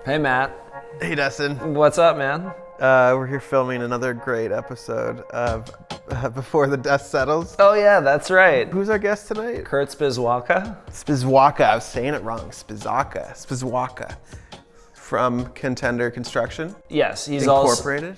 Hey, Matt. Hey, Dustin. What's up, man? We're here filming another great episode of Before the Dust Settles. Oh, yeah, that's right. Who's our guest tonight? Kurt Spizawka. Spizawka. I was saying it wrong. Spizawka. From Contender Construction. Yes, he's Incorporated.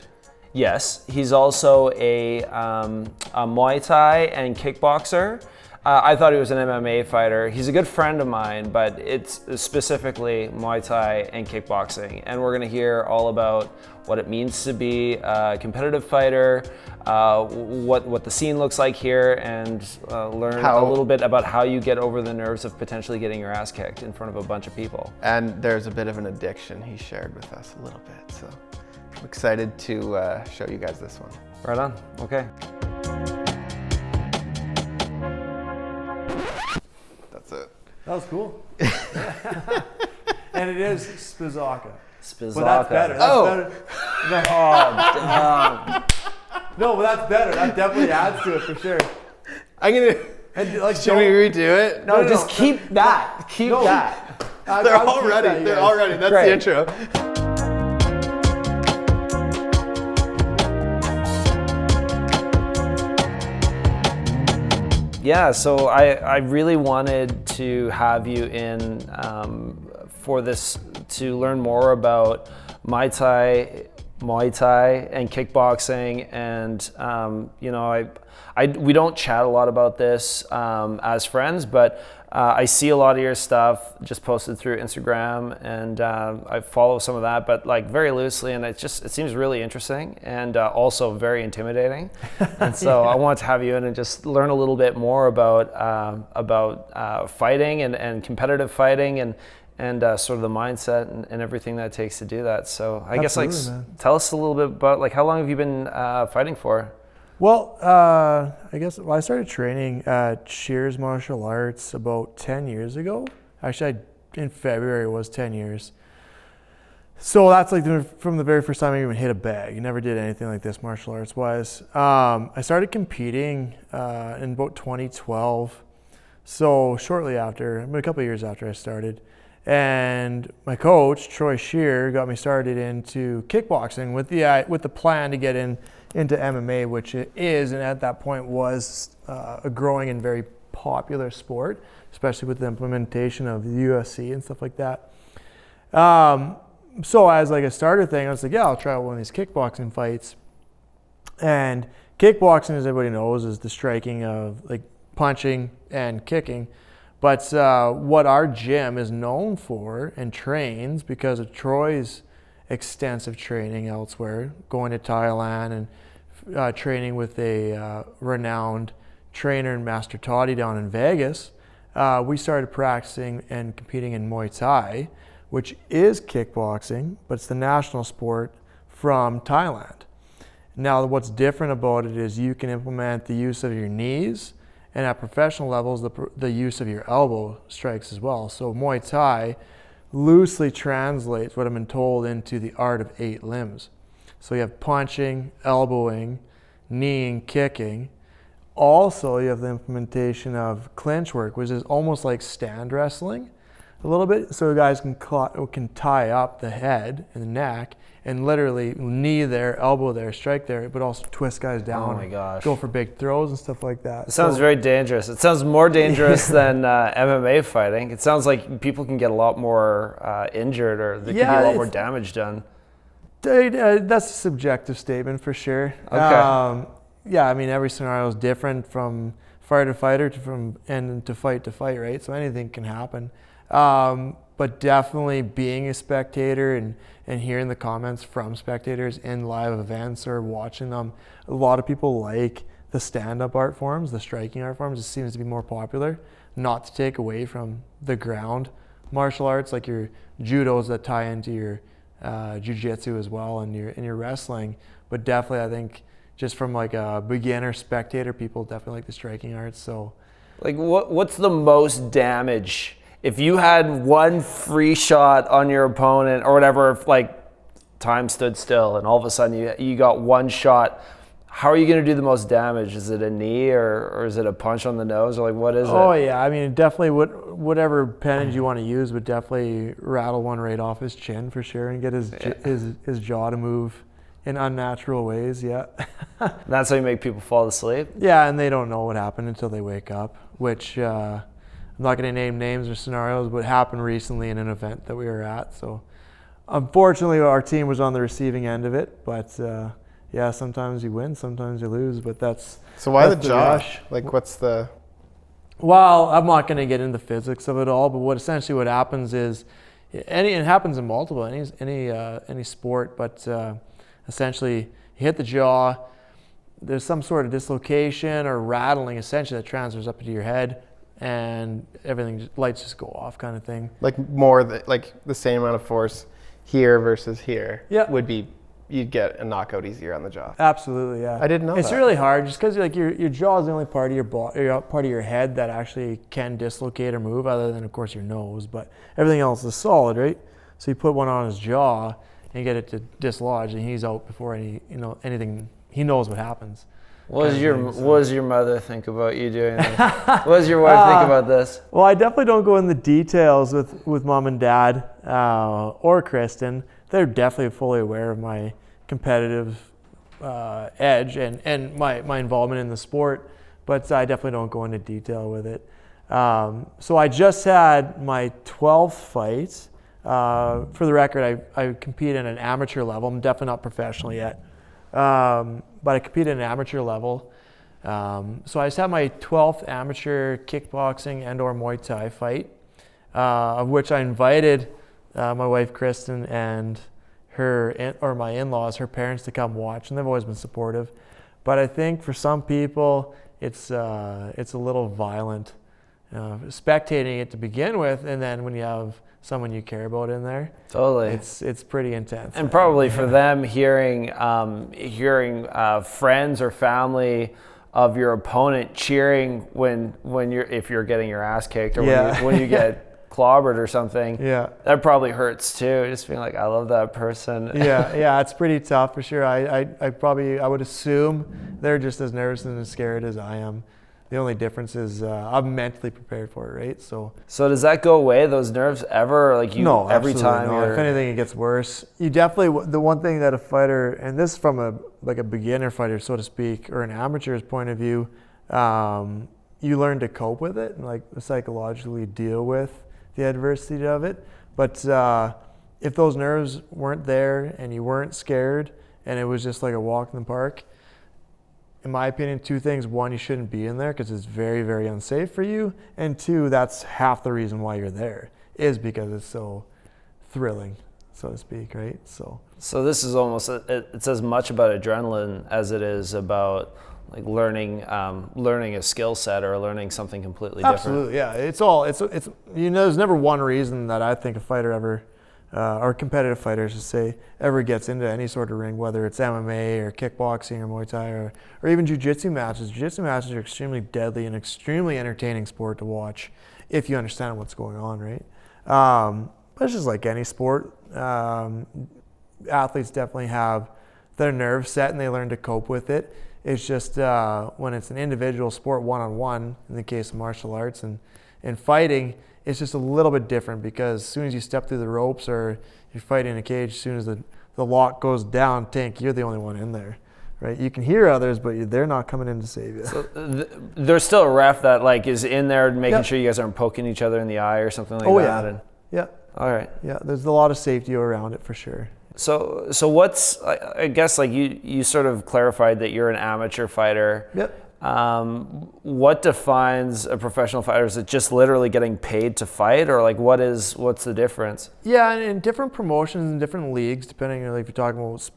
Yes, he's also a Muay Thai and kickboxer. I thought he was an MMA fighter. He's a good friend of mine, but it's specifically Muay Thai and kickboxing. And we're gonna hear all about what it means to be a competitive fighter, what the scene looks like here, and learn a little bit about how you get over the nerves of potentially getting your ass kicked in front of a bunch of people. And there's a bit of an addiction he shared with us a little bit. So I'm excited to show you guys this one. Right on, okay. That's it. That was cool. And it is Spizawka. Spizawka. But that's better. That's better. No, but that's better. That definitely adds to it for sure. I'm gonna. Should we redo it? No, just keep that. Keep that. They're all ready. They're all ready. That's Great. the intro. Yeah, so I really wanted to have you in for this to learn more about Muay Thai, and kickboxing, and we don't chat a lot about this as friends, but I see a lot of your stuff just posted through Instagram, and I follow some of that, but like very loosely, and it seems really interesting and also very intimidating. And so I wanted to have you in and just learn a little bit more about fighting and competitive fighting and sort of the mindset and everything that it takes to do that. So I guess tell us a little bit about like how long have you been fighting for? Well, I started training at Shears Martial Arts about 10 years ago. Actually, in February it was 10 years. So that's like from the very first time I even hit a bag. I never did anything like this martial arts wise. I started competing in about 2012. So shortly after, a couple of years after I started. And my coach, Troy Shear, got me started into kickboxing with the plan to get into MMA, which it is, and at that point was a growing and very popular sport, especially with the implementation of the UFC and stuff like that. So as like a starter thing, I was like, yeah, I'll try out one of these kickboxing fights. And kickboxing, as everybody knows, is the striking of like punching and kicking. But what our gym is known for and trains, because of Troy's extensive training elsewhere, going to Thailand and training with a renowned trainer and Master Toddy down in Vegas, we started practicing and competing in Muay Thai, which is kickboxing, but it's the national sport from Thailand. Now, what's different about it is you can implement the use of your knees, and at professional levels, the use of your elbow strikes as well. So Muay Thai loosely translates what I've been told into the art of 8 limbs. So you have punching, elbowing, kneeing, kicking. Also, you have the implementation of clinch work, which is almost like stand wrestling a little bit. So guys can tie up the head and the neck and literally knee there, elbow there, strike there, but also twist guys down. Oh my gosh. Go for big throws and stuff like that. It sounds very dangerous. It sounds more dangerous than MMA fighting. It sounds like people can get a lot more injured, or there can be a lot more damage done. That's a subjective statement for sure. Okay. Yeah, I mean, every scenario is different from fighter to fighter to fight, right? So anything can happen. But definitely being a spectator and hearing the comments from spectators in live events or watching them, a lot of people like the stand-up art forms, the striking art forms. It seems to be more popular, not to take away from the ground martial arts, like your judos that tie into your jiu-jitsu as well, and your wrestling. But definitely, I think just from like a beginner spectator, people definitely like the striking arts. So, like, what's the most damage? If you had one free shot on your opponent or whatever, if like time stood still and all of a sudden you got one shot, how are you going to do the most damage? Is it a knee or is it a punch on the nose, or like what is it? Oh yeah, I mean definitely whatever appendage you want to use would definitely rattle one right off his chin for sure and get his jaw to move in unnatural ways. Yeah. That's how you make people fall asleep? Yeah, and they don't know what happened until they wake up, which I'm not going to name names or scenarios, but happened recently in an event that we were at. So unfortunately our team was on the receiving end of it, but yeah, sometimes you win, sometimes you lose, but that's... So why that's the jaw? rush. Like what's the... Well, I'm not going to get into the physics of it all, but what happens is, it happens in multiple, any sport, but essentially you hit the jaw, there's some sort of dislocation or rattling essentially that transfers up into your head, and lights just go off kind of thing. Like like the same amount of force here versus here would be, you'd get a knockout easier on the jaw. Absolutely, yeah. I didn't know it's that. really hard just because like your jaw is the only part of your part of your head that actually can dislocate or move, other than of course your nose. But everything else is solid, right? So you put one on his jaw and you get it to dislodge, and he's out before anything. He knows what happens. What does your mother think about you doing this? What does your wife think about this? Well, I definitely don't go into the details with mom and dad or Kristen. They're definitely fully aware of my competitive edge and my involvement in the sport, but I definitely don't go into detail with it. So I just had my 12th fight. For the record, I compete at an amateur level. I'm definitely not professional yet, but I compete at an amateur level. So I just had my 12th amateur kickboxing and or Muay Thai fight, of which I invited my wife Kristen and my in-laws, her parents, to come watch, and they've always been supportive. But I think for some people, it's a little violent, spectating it to begin with, and then when you have someone you care about in there, totally, it's pretty intense. And probably for them, hearing friends or family of your opponent cheering if you're getting your ass kicked, or when you get clobbered or something, that probably hurts too. Just being like, I love that person. Yeah, it's pretty tough for sure. I would assume they're just as nervous and as scared as I am. The only difference is I'm mentally prepared for it, right? So does that go away, those nerves, ever? Like no, every time? No. If anything, it gets worse. You definitely, the one thing that a fighter, and this from a beginner fighter, so to speak, or an amateur's point of view, you learn to cope with it and like psychologically deal with the adversity of it. But if those nerves weren't there and you weren't scared and it was just like a walk in the park, in my opinion, two things. One, you shouldn't be in there because it's very, very unsafe for you. And two, that's half the reason why you're there, is because it's so thrilling, so to speak, right? So this is almost, it's as much about adrenaline as it is about like learning a skill set or learning something completely different. Absolutely, yeah. It's there's never one reason that I think a fighter ever, or competitive fighter, I should say, ever gets into any sort of ring, whether it's MMA or kickboxing or Muay Thai or even jiu-jitsu matches. Jiu-jitsu matches are extremely deadly and extremely entertaining sport to watch if you understand what's going on, right? But it's just like any sport. Athletes definitely have their nerves set and they learn to cope with it. It's just when it's an individual sport, one-on-one, in the case of martial arts and fighting, it's just a little bit different, because as soon as you step through the ropes or you're fighting in a cage, as soon as the lock goes down, you're the only one in there, right? You can hear others, but they're not coming in to save you. So there's still a ref that like is in there making sure you guys aren't poking each other in the eye or something like that. Yeah. All right. Yeah, there's a lot of safety around it for sure. So what's, I guess, like you sort of clarified that you're an amateur fighter. Yep. What defines a professional fighter? Is it just literally getting paid to fight, or like what's the difference? Yeah, and in different promotions and different leagues, depending on if you're talking about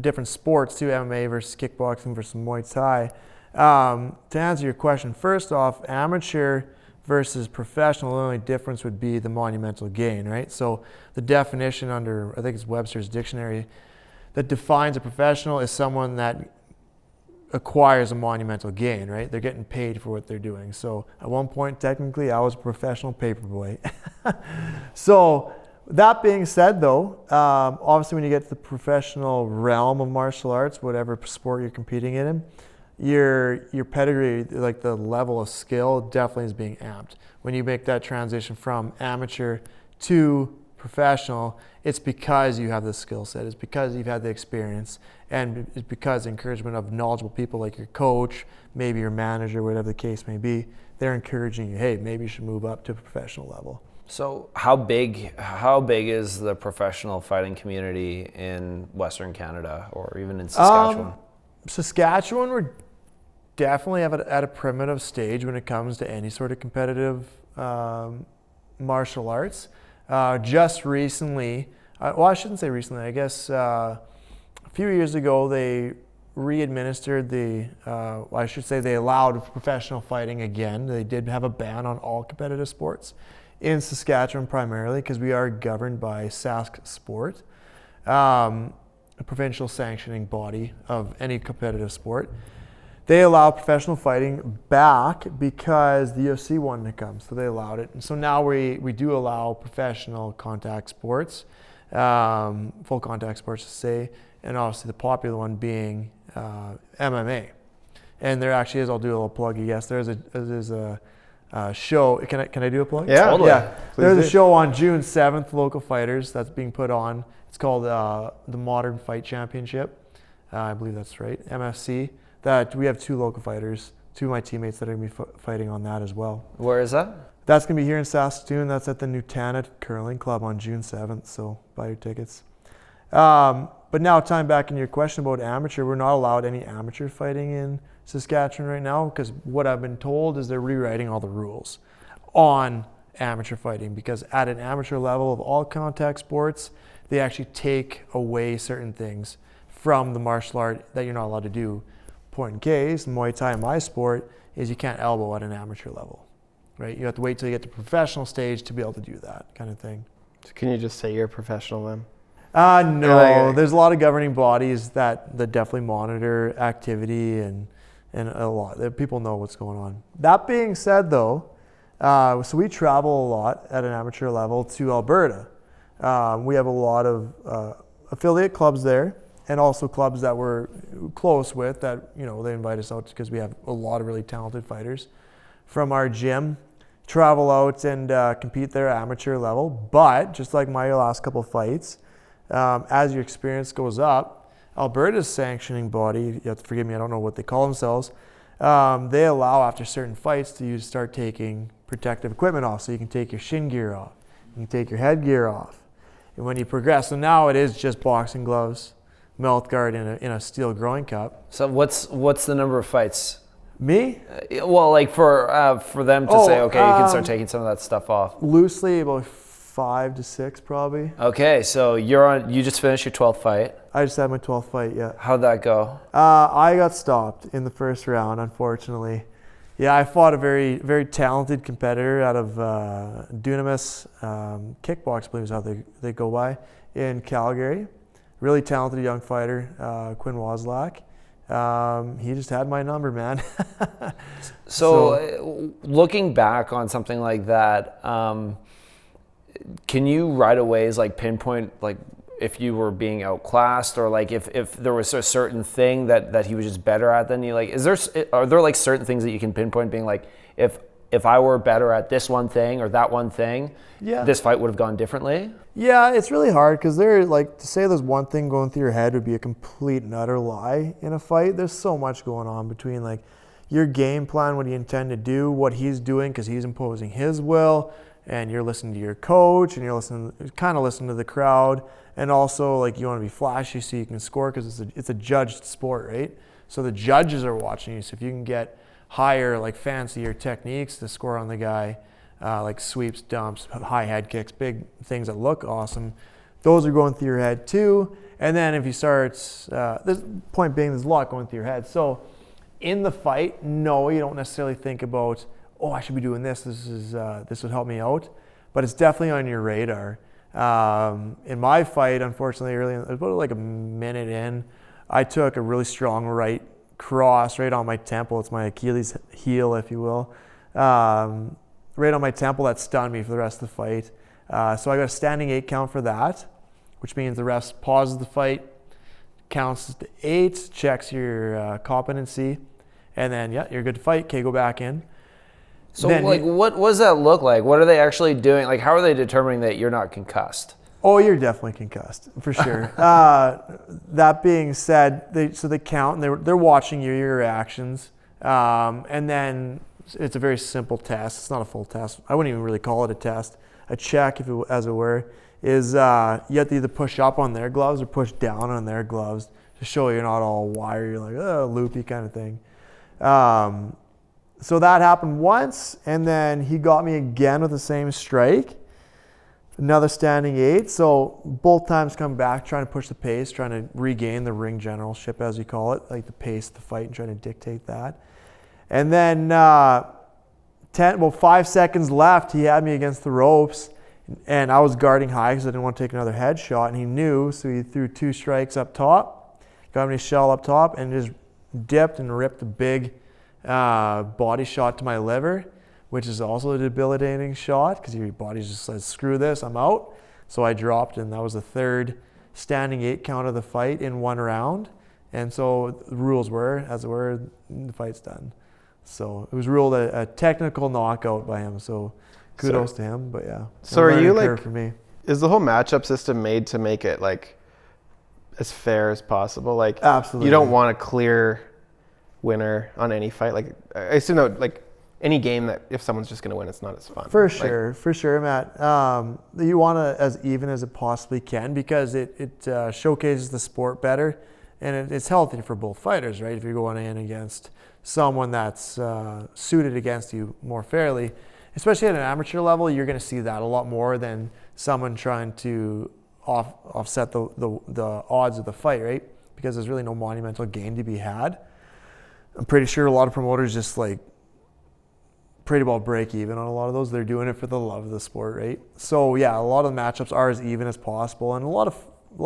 different sports too, MMA versus kickboxing versus Muay Thai. To answer your question, first off, amateur versus professional, the only difference would be the monumental gain, right? So the definition under, I think it's Webster's dictionary, that defines a professional is someone that acquires a monumental gain, right? They're getting paid for what they're doing. So at one point, technically, I was a professional paperboy. So That being said, though, obviously when you get to the professional realm of martial arts, whatever sport you're competing in, your pedigree, like the level of skill, definitely is being amped. When you make that transition from amateur to professional, it's because you have the skill set. It's because you've had the experience, and it's because the encouragement of knowledgeable people like your coach, maybe your manager, whatever the case may be, they're encouraging you, hey, maybe you should move up to a professional level. So how big is the professional fighting community in Western Canada or even in Saskatchewan? Saskatchewan, we're definitely at a primitive stage when it comes to any sort of competitive martial arts. Just recently, well, I shouldn't say recently, I guess a few years ago they re-administered I should say they allowed professional fighting again. They did have a ban on all competitive sports in Saskatchewan primarily because we are governed by Sask Sport, a provincial sanctioning body of any competitive sport. They allow professional fighting back because the UFC wanted to come, so they allowed it. And so now we do allow professional contact sports, full contact sports to say, and obviously the popular one being MMA. And there actually is, I'll do a little plug. Yes, there's a show. Can I do a plug? Yeah, totally. Yeah. There's a show on June 7th, local fighters, that's being put on. It's called the Modern Fight Championship. I believe that's right, MFC. That we have 2 local fighters, 2 of my teammates that are going to be fighting on that as well. Where is that? That's going to be here in Saskatoon. That's at the Nutana Curling Club on June 7th, so buy your tickets. But now, time back in your question about amateur, we're not allowed any amateur fighting in Saskatchewan right now because what I've been told is they're rewriting all the rules on amateur fighting because at an amateur level of all contact sports, they actually take away certain things from the martial art that you're not allowed to do. Point in case, Muay Thai, my sport, is you can't elbow at an amateur level, right? You have to wait till you get to professional stage to be able to do that kind of thing. So can you just say you're a professional then? No, there's a lot of governing bodies that definitely monitor activity and a lot. People know what's going on. That being said, though, so we travel a lot at an amateur level to Alberta. We have a lot of affiliate clubs there, and also clubs that we're close with that, they invite us out because we have a lot of really talented fighters from our gym, travel out and compete there at amateur level. But just like my last couple fights, as your experience goes up, Alberta's sanctioning body, you have to forgive me, I don't know what they call themselves, they allow after certain fights to start taking protective equipment off. So you can take your shin gear off, you can take your head gear off. And when you progress, so now it is just boxing gloves, mouth guard in a steel groin cup. So what's the number of fights? Me? Well, like for them to say, okay, you can start taking some of that stuff off. Loosely, about 5 to 6 probably. Okay, so you just finished your 12th fight. I just had my 12th fight, yeah. How'd that go? I got stopped in the first round, unfortunately. Yeah, I fought a very, very talented competitor out of Dunamis Kickbox, I believe is how they go by, in Calgary. Really talented young fighter, Quinn Woslak. He just had my number, man. So looking back on something like that, can you right away pinpoint if you were being outclassed or if there was a certain thing that he was just better at than you? Are there certain things that you can pinpoint being if I were better at this one thing or that one thing, this fight would have gone differently? Yeah, it's really hard because to say there's one thing going through your head would be a complete and utter lie in a fight. There's so much going on between your game plan, what you intend to do, what he's doing because he's imposing his will, and you're listening to your coach and you're listening to the crowd, and also you want to be flashy so you can score because it's a judged sport, right? So the judges are watching you. So if you can get higher, fancier techniques to score on the guy, sweeps, dumps, high head kicks, big things that look awesome, those are going through your head too. And then if you start, the point being, there's a lot going through your head. So in the fight, no, you don't necessarily think about, I should be doing this. This would help me out, but it's definitely on your radar. In my fight, unfortunately, early, about a minute in, I took a really strong right cross right on my temple. It's my Achilles heel, if you will. Right on my temple, that stunned me for the rest of the fight. So I got a standing 8 count for that, which means the ref pauses the fight, counts to 8, checks your competency, and then, yeah, you're good to fight. Okay, go back in. So, what does that look like? What are they actually doing? Like, how are they determining that you're not concussed? Oh, you're definitely concussed, for sure. That being said, they count, and they're watching your reactions. And then it's a very simple test. It's not a full test. I wouldn't even really call it a test. A check, as it were, is you have to either push up on their gloves or push down on their gloves to show you're not all wiry, like, loopy kind of thing. So that happened once, and then he got me again with the same strike. Another standing 8. So both times come back, trying to push the pace, trying to regain the ring generalship, as you call it, like the pace of the fight and trying to dictate that. And then 5 seconds left, he had me against the ropes, and I was guarding high because I didn't want to take another headshot, and he knew, so he threw 2 strikes up top, got me a shell up top, and just dipped and ripped a big body shot to my liver, which is also a debilitating shot because your body just says, screw this, I'm out. So I dropped, and that was the 3rd standing 8 count of the fight in 1 round. And so the rules were, as it were, the fight's done. So it was ruled a technical knockout by him. So kudos to him, but yeah. So are you for me. Is the whole matchup system made to make it like as fair as possible? Like, absolutely, you don't want a clear winner on any fight. Like, I assume that, like, any game that if someone's just going to win, it's not as fun. For sure, Matt. You want to as even as it possibly can because it showcases the sport better, and it's healthy for both fighters, right? If you're going in against someone that's suited against you more fairly, especially at an amateur level, you're going to see that a lot more than someone trying to offset the odds of the fight, right? Because there's really no monumental gain to be had. I'm pretty sure a lot of promoters just like pretty well break even on a lot of those. They're doing it for the love of the sport, right? So yeah, a lot of the matchups are as even as possible, and a lot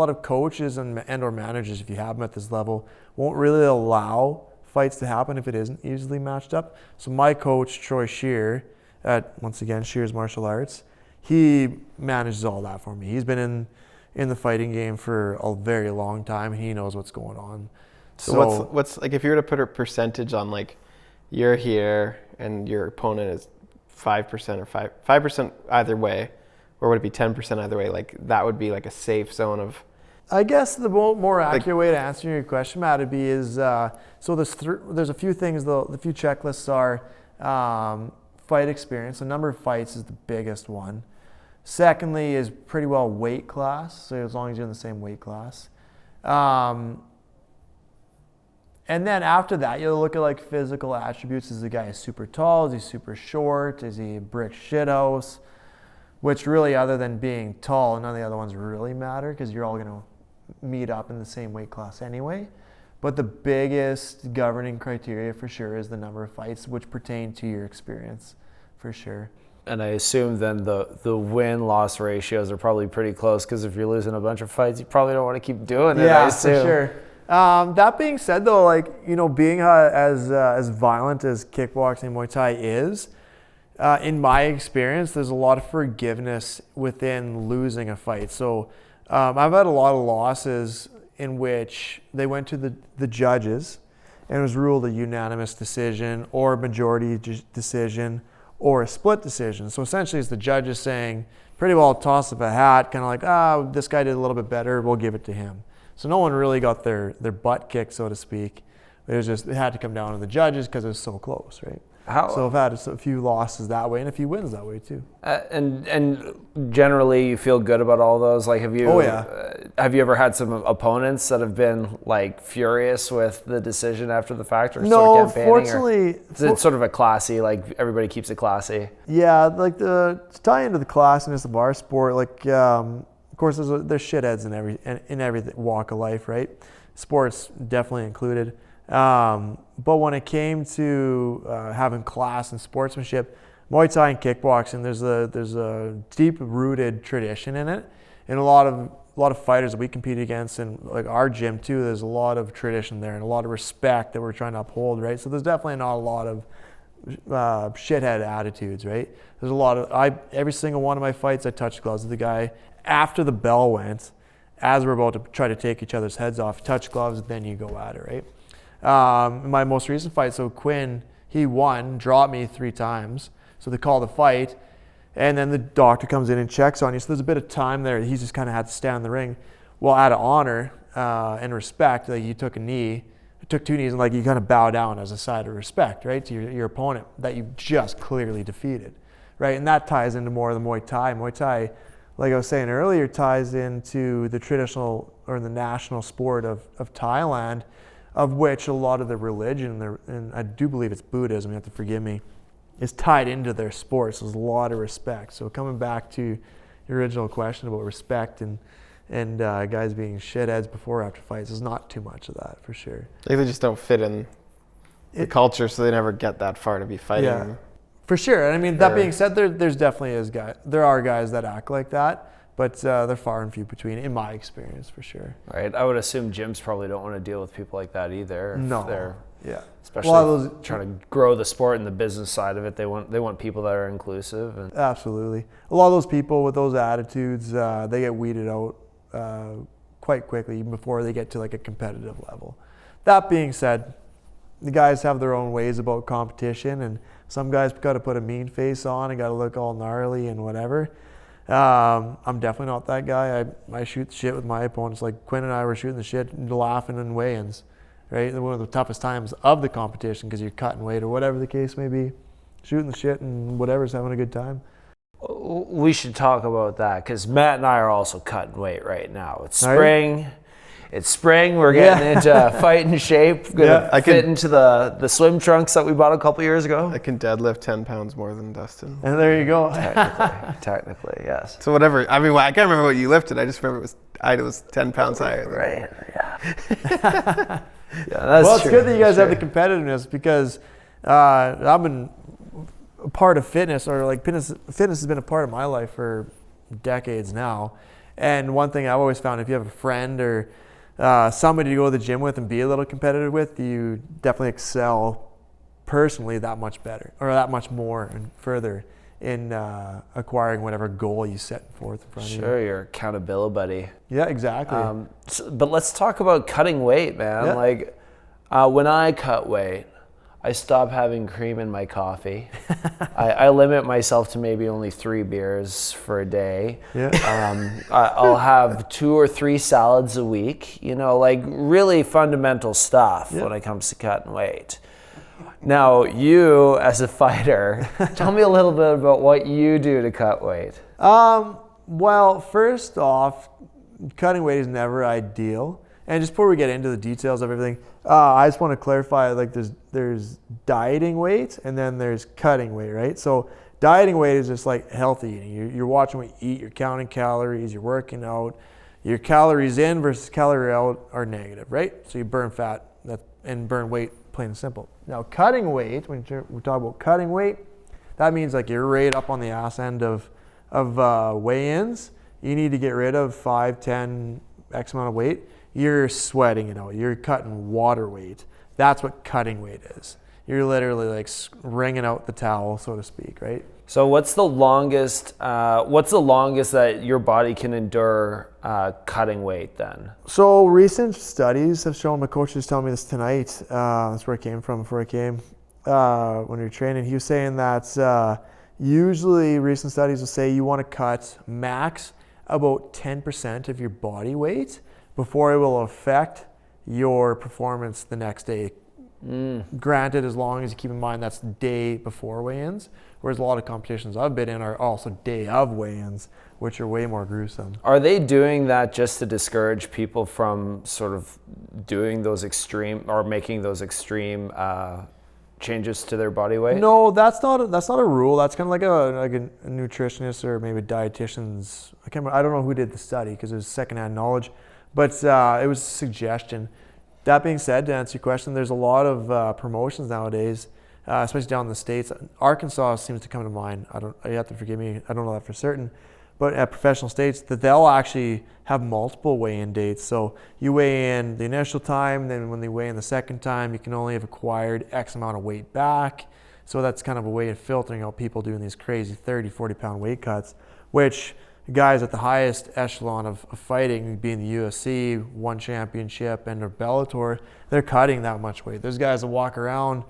of coaches and or managers, if you have them at this level, won't really allow fights to happen if it isn't easily matched up. So my coach, Troy Shear, at once again Shear's Martial Arts, he manages all that for me. He's been in the fighting game for a very long time, and he knows what's going on. So what's like, if you were to put a percentage on, like, you're here and your opponent is 5% or 5% either way, or would it be 10% either way? Like, that would be like a safe zone of. I guess the more accurate way to answer your question, Matt, would be is so there's a few things. The few checklists are fight experience. The number of fights is the biggest one. Secondly is pretty well weight class. So as long as you're in the same weight class. And then after that, you'll look at like physical attributes. Is the guy super tall? Is he super short? Is he a brick shithouse? Which really, other than being tall, none of the other ones really matter because you're all going to meet up in the same weight class anyway. But the biggest governing criteria for sure is the number of fights which pertain to your experience, for sure. And I assume then the win-loss ratios are probably pretty close because if you're losing a bunch of fights, you probably don't want to keep doing it. Yeah, for sure. That being said, though, like, you know, being as violent as kickboxing, Muay Thai is, in my experience, there's a lot of forgiveness within losing a fight. So I've had a lot of losses in which they went to the judges and it was ruled a unanimous decision or a majority decision or a split decision. So essentially it's the judges saying, pretty well toss up a hat, kind of like, this guy did a little bit better, we'll give it to him. So no one really got their butt kicked, so to speak. It had to come down to the judges because it was so close, right? So I've had a few losses that way and a few wins that way too. And generally, you feel good about all those. Like, have you? Oh yeah. Have you ever had some opponents that have been like furious with the decision after the fact, or no, sort of campaigning? Fortunately, it's sort of a classy. Like, everybody keeps it classy. Yeah, like to tie into the classiness of our sport, like of course there's shitheads in every walk of life, right? Sports definitely included. But when it came to having class and sportsmanship, Muay Thai and kickboxing, there's a deep-rooted tradition in it, and a lot of fighters that we compete against, and like our gym too, there's a lot of tradition there and a lot of respect that we're trying to uphold, right? So there's definitely not a lot of shithead attitudes, right? There's a lot of, every single one of my fights, I touched gloves with the guy. After the bell went, as we're about to try to take each other's heads off, touch gloves, then you go at it, right? My most recent fight, so Quinn, he won, dropped me 3 times. So they call the fight, and then the doctor comes in and checks on you. So there's a bit of time there. He just kind of had to stand in the ring. Well, out of honor and respect, like, you took a knee, took 2 knees, and like you kind of bow down as a side of respect, right, to your opponent that you just clearly defeated, right? And that ties into more of the Muay Thai. Muay Thai, like I was saying earlier, ties into the traditional or the national sport of Thailand, of which a lot of the religion, and I do believe it's Buddhism, you have to forgive me, is tied into their sports. There's a lot of respect. So coming back to your original question about respect and guys being shitheads before or after fights, there's not too much of that for sure. Like they just don't fit in the culture, so they never get that far to be fighting. Yeah, for sure. And I mean, that being said, there are guys that act like that, but they're far and few between, in my experience, for sure. Right. I would assume gyms probably don't want to deal with people like that either. No. Especially trying to grow the sport and the business side of it. They want people that are inclusive. And absolutely. A lot of those people with those attitudes, they get weeded out quite quickly, even before they get to like a competitive level. That being said, the guys have their own ways about competition, and some guys got to put a mean face on and got to look all gnarly and whatever. I'm definitely not that guy. I shoot the shit with my opponents. Like Quinn and I were shooting the shit and laughing in weigh-ins, right? One of the toughest times of the competition, because you're cutting weight or whatever the case may be, shooting the shit and whatever's, having a good time. We should talk about that, because Matt and I are also cutting weight right now. It's spring. It's spring. We're getting into fighting shape. Gonna fit into the swim trunks that we bought a couple years ago. I can deadlift 10 pounds more than Dustin. And there you go. Technically, yes. So whatever. I mean, I can't remember what you lifted. I just remember it was 10 pounds higher. Right. Yeah. That's well, it's true. good that you guys have the competitiveness, because I've been a part of fitness, or like fitness has been a part of my life for decades now. And one thing I've always found, if you have a friend or somebody to go to the gym with and be a little competitive with, you definitely excel personally that much better, or that much more and further in acquiring whatever goal you set forth in front of you. Sure, your accountability buddy. Yeah, exactly. But let's talk about cutting weight, man. Yeah. Like when I cut weight, I stop having cream in my coffee. I limit myself to maybe only 3 beers for a day. Yeah. I'll have 2 or 3 salads a week, like really fundamental stuff when it comes to cutting weight. Now, you as a fighter, tell me a little bit about what you do to cut weight. Well, first off, cutting weight is never ideal. And just before we get into the details of everything, I just want to clarify, like there's dieting weight and then there's cutting weight, right? So dieting weight is just like healthy eating. You're watching what you eat, you're counting calories, you're working out. Your calories in versus calorie out are negative, right? So you burn fat and burn weight, plain and simple. Now cutting weight, when we talk about cutting weight, that means like you're right up on the ass end of weigh-ins. You need to get rid of 5, 10, X amount of weight. You're sweating it out. You're cutting water weight. That's what cutting weight is. You're literally like wringing out the towel, so to speak, right? So what's the longest that your body can endure cutting weight then? So recent studies have shown, my coach was telling me this tonight, that's where I came from before I came, when we were training, he was saying that usually recent studies will say you want to cut max about 10% of your body weight before it will affect your performance the next day. Granted, as long as you keep in mind that's the day before weigh-ins, whereas a lot of competitions I've been in are also day of weigh-ins, which are way more gruesome. Are they doing that just to discourage people from sort of doing those extreme or making those extreme changes to their body weight? No, that's not a rule. That's kind of like a nutritionist or maybe dietitian's. I don't know who did the study because it was secondhand knowledge. But it was a suggestion. That being said, to answer your question, there's a lot of promotions nowadays, especially down in the States. Arkansas seems to come to mind. You have to forgive me, I don't know that for certain. But at professional states, that they'll actually have multiple weigh-in dates. So you weigh in the initial time, then when they weigh in the second time, you can only have acquired X amount of weight back. So that's kind of a way of filtering out people doing these crazy 30, 40 pound weight cuts, which guys at the highest echelon of fighting, being the UFC, one championship, and a Bellator, they're cutting that much weight. There's guys that walk around,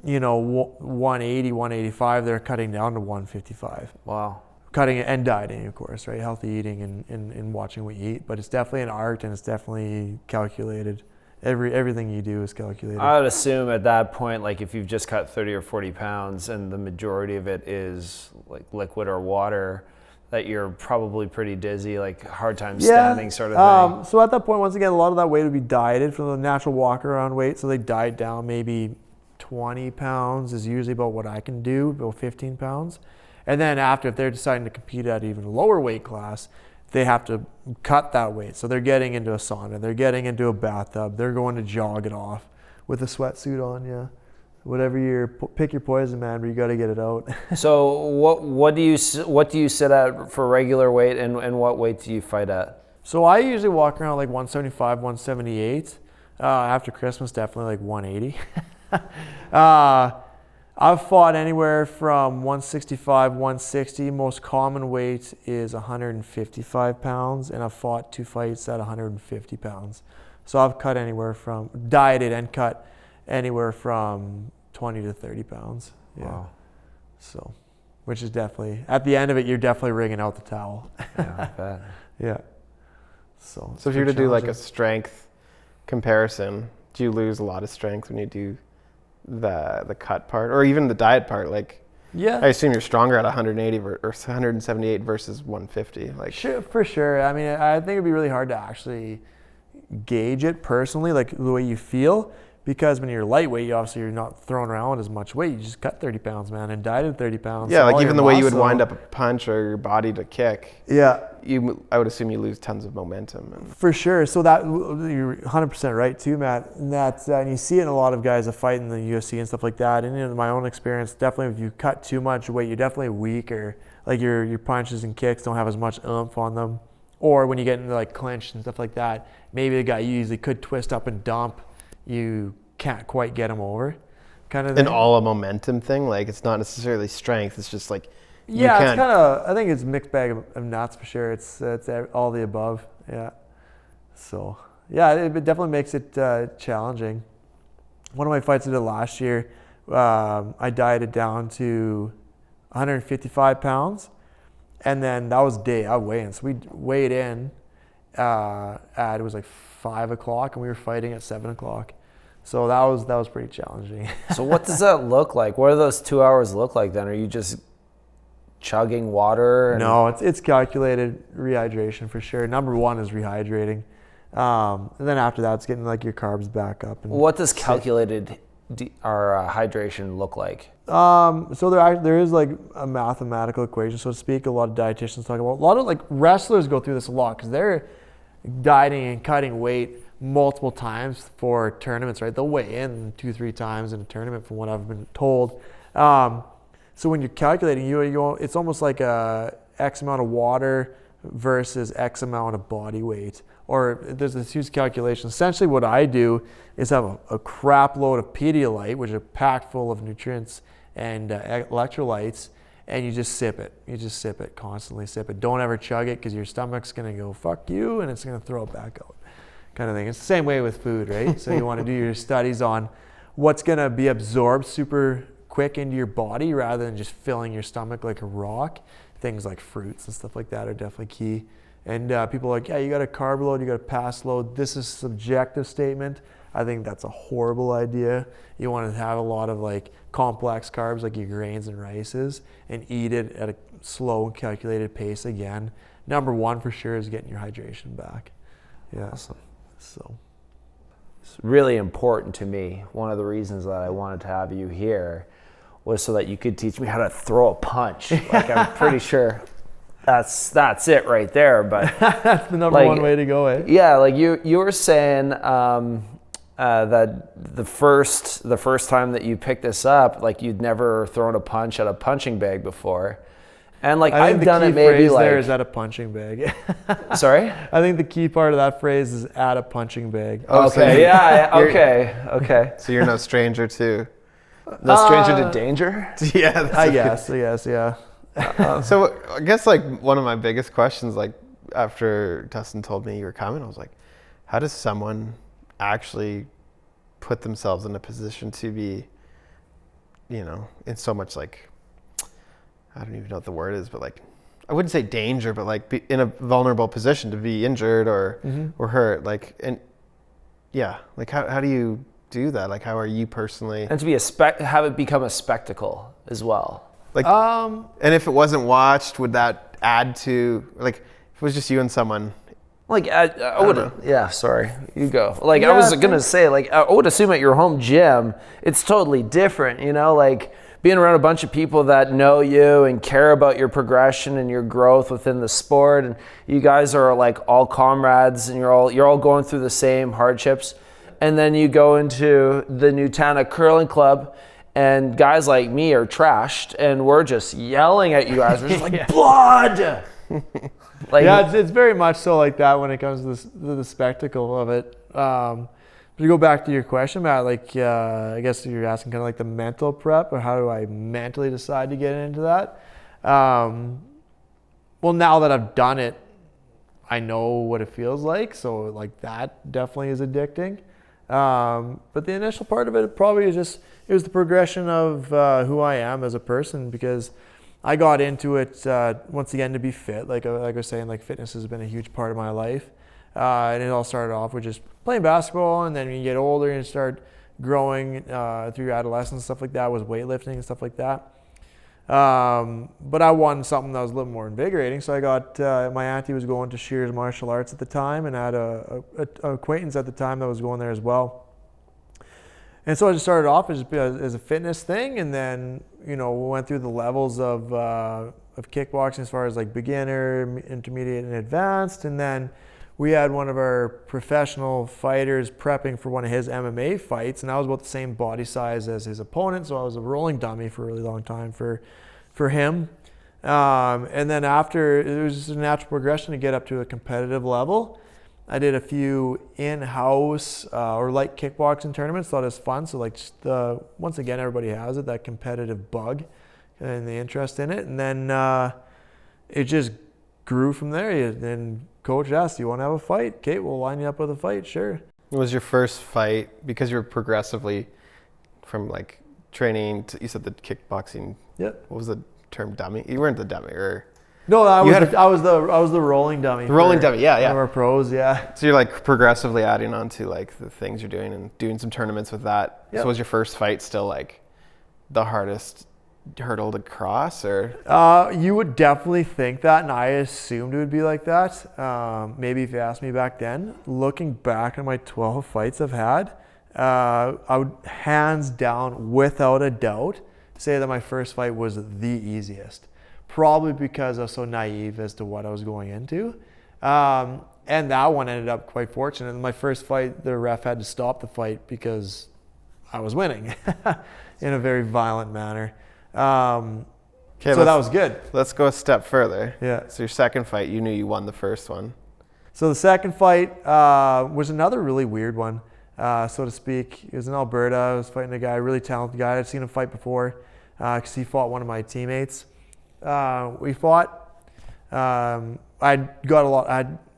180, 185, they're cutting down to 155. Wow. Cutting and dieting, of course, right? Healthy eating and watching what you eat. But it's definitely an art, and it's definitely calculated. Everything you do is calculated. I would assume at that point, like if you've just cut 30 or 40 pounds and the majority of it is like liquid or water, that you're probably pretty dizzy, like hard time standing sort of thing. So at that point, once again, a lot of that weight would be dieted from the natural walk around weight. So they diet down maybe 20 pounds is usually about what I can do, about 15 pounds. And then after, if they're deciding to compete at even a lower weight class, they have to cut that weight. So they're getting into a sauna, they're getting into a bathtub, they're going to jog it off with a sweatsuit on, yeah. Whatever pick your poison, man, but you got to get it out. So what do you sit at for regular weight, and what weight do you fight at? So I usually walk around like 175, 178. After Christmas, definitely like 180. I've fought anywhere from 165, 160. Most common weight is 155 pounds, and I've fought 2 fights at 150 pounds. So I've cut anywhere from, dieted and cut anywhere from 20 to 30 pounds. Yeah. Wow. So, which is definitely, at the end of it, you're definitely wringing out the towel. Yeah, I bet. Yeah. So if you were to do like a strength comparison, do you lose a lot of strength when you do the cut part, or even the diet part? Like, yeah, I assume you're stronger at 180 or 178 versus 150. Like, sure, for sure. I mean, I think it'd be really hard to actually gauge it personally, like the way you feel, because when you're lightweight, you're not throwing around as much weight. You just cut 30 pounds, man, and dieted 30 pounds. Yeah, like even the way you would wind up a punch or your body to kick. Yeah. I would assume you lose tons of momentum. For sure. So that you're 100% right too, Matt. And you see it in a lot of guys that fight in the UFC and stuff like that. And in my own experience, definitely if you cut too much weight, you're definitely weaker. Like your punches and kicks don't have as much oomph on them. Or when you get into like clinch and stuff like that, maybe the guy you usually could twist up and dump, you can't quite get him over, kind of thing. And all a momentum thing. Like, it's not necessarily strength. It's just like, yeah, it's kind of, I think it's a mixed bag of nuts for sure. It's all the above. Yeah. So yeah, it definitely makes it challenging. One of my fights I did last year, I dieted down to 155 pounds, and then that was day I weighed in. So we weighed in at, it was like 5 o'clock, and we were fighting at 7 o'clock. So that was pretty challenging. So what does that look like? What do those 2 hours look like then? Are you just chugging water? No, it's calculated rehydration for sure. Number one is rehydrating. And then after that, it's getting like your carbs back up. And what does calculated hydration look like? So there is like a mathematical equation, so to speak. A lot of dietitians talk about. A lot of like wrestlers go through this a lot because they're dieting and cutting weight multiple times for tournaments, right? They'll weigh in 2-3 times in a tournament, from what I've been told. So when you're calculating, it's almost like a X amount of water versus X amount of body weight. Or there's this huge calculation. Essentially what I do is have a crap load of Pedialyte, which are packed full of nutrients and electrolytes, and you just sip it. You just sip it, constantly sip it. Don't ever chug it, because your stomach's going to go, fuck you, and it's going to throw it back out, kind of thing. It's the same way with food, right? So you want to do your studies on what's going to be absorbed super quick into your body rather than just filling your stomach like a rock. Things like fruits and stuff like that are definitely key. And people are like, yeah, you got a carb load, you got a pass load. This is a subjective statement. I think that's a horrible idea. You want to have a lot of like complex carbs like your grains and rices, and eat it at a slow and calculated pace again. Number one for sure is getting your hydration back. Yeah. Awesome. So it's really important to me. One of the reasons that I wanted to have you here was so that you could teach me how to throw a punch. Like, I'm pretty sure that's it right there. But that's the number one way to go, eh? Yeah, like you were saying that the first time that you picked this up, like you'd never thrown a punch at a punching bag before. And like I've done it maybe like there is at a punching bag. Sorry? I think the key part of that phrase is at a punching bag. Okay, yeah, okay. So you're no stranger to No stranger to danger? Yeah. I guess, yeah. So I guess like one of my biggest questions, like after Dustin told me you were coming, I was like, how does someone actually put themselves in a position to be, you know, in so much like, I don't even know what the word is, but like, I wouldn't say danger, but like be in a vulnerable position to be injured or hurt. Like, and yeah, like how do you do that? Like, how are you personally? And to be have it become a spectacle as well. Like, and if it wasn't watched, would that add to, like, if it was just you and someone? Like, I would, yeah, sorry, you go. Like, Yeah, I was going to say, like, I would assume at your home gym, it's totally different, you know, like being around a bunch of people that know you and care about your progression and your growth within the sport. And you guys are like all comrades and you're all going through the same hardships. And then you go into the Nutana Curling Club, and guys like me are trashed, and we're just yelling at you guys. We're just like, blood! Like, yeah, it's very much so like that when it comes to the spectacle of it. To go back to your question, Matt, like I guess you're asking kind of like the mental prep, or how do I mentally decide to get into that? Well, now that I've done it, I know what it feels like. So like that definitely is addicting. But the initial part of it probably is just, it was the progression of who I am as a person, because I got into it once again to be fit. Like I was saying, like fitness has been a huge part of my life. And it all started off with just playing basketball, and then when you get older and start growing through adolescence, stuff like that, was weightlifting and stuff like that. But I wanted something that was a little more invigorating, so I got my auntie was going to Shears Martial Arts at the time, and I had a acquaintance at the time that was going there as well. And so I just started off as a fitness thing, and then we went through the levels of kickboxing as far as like beginner, intermediate, and advanced, and then we had one of our professional fighters prepping for one of his MMA fights, and I was about the same body size as his opponent, so I was a rolling dummy for a really long time for him. And then after, it was just a natural progression to get up to a competitive level. I did a few in-house or light kickboxing tournaments. Thought it was fun. So like just once again, everybody has it, that competitive bug and the interest in it. And then it just grew from there. Then coach asked, "Do you want to have a fight?" "Okay, we'll line you up with a fight." "Sure." What was your first fight? Because you were progressively from like training to, you said the kickboxing. Yep. What was the term, dummy? You weren't the dummy, or? No, I was the rolling dummy. The rolling dummy, yeah. One of our pros, yeah. So you're like progressively adding on to like the things you're doing and doing some tournaments with that. Yep. So was your first fight still like the hardest hurdle to cross, or? You would definitely think that, and I assumed it would be like that. Maybe if you asked me back then. Looking back on my 12 fights I've had, I would hands down, without a doubt, say that my first fight was the easiest. Probably because I was so naive as to what I was going into. And that one ended up quite fortunate. In my first fight, the ref had to stop the fight because I was winning in a very violent manner. So that was good. Let's go a step further. Yeah. So your second fight, you knew you won the first one. So the second fight was another really weird one, so to speak. It was in Alberta. I was fighting a guy, a really talented guy. I'd seen him fight before because he fought one of my teammates. We fought. I'd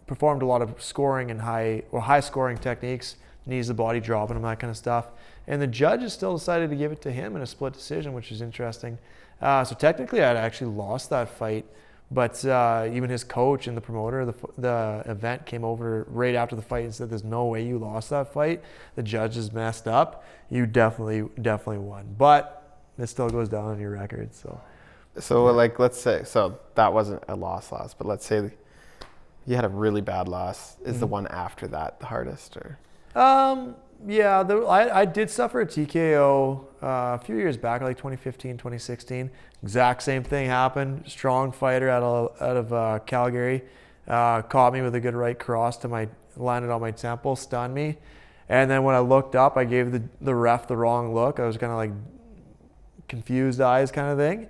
performed a lot of scoring and high scoring techniques, knees to body dropping and that kind of stuff. And the judges still decided to give it to him in a split decision, which is interesting. So technically, I'd actually lost that fight, but even his coach and the promoter of the event came over right after the fight and said, "There's no way you lost that fight. The judges messed up. You definitely won." But it still goes down on your record. So like, let's say, so that wasn't a loss, but let's say you had a really bad loss. Is the one after that the hardest, or? Yeah, I did suffer a TKO a few years back, like 2015, 2016. Exact same thing happened. Strong fighter out of Calgary. Caught me with a good right cross landed on my temple, stunned me. And then when I looked up, I gave the ref the wrong look. I was kind of like confused eyes kind of thing.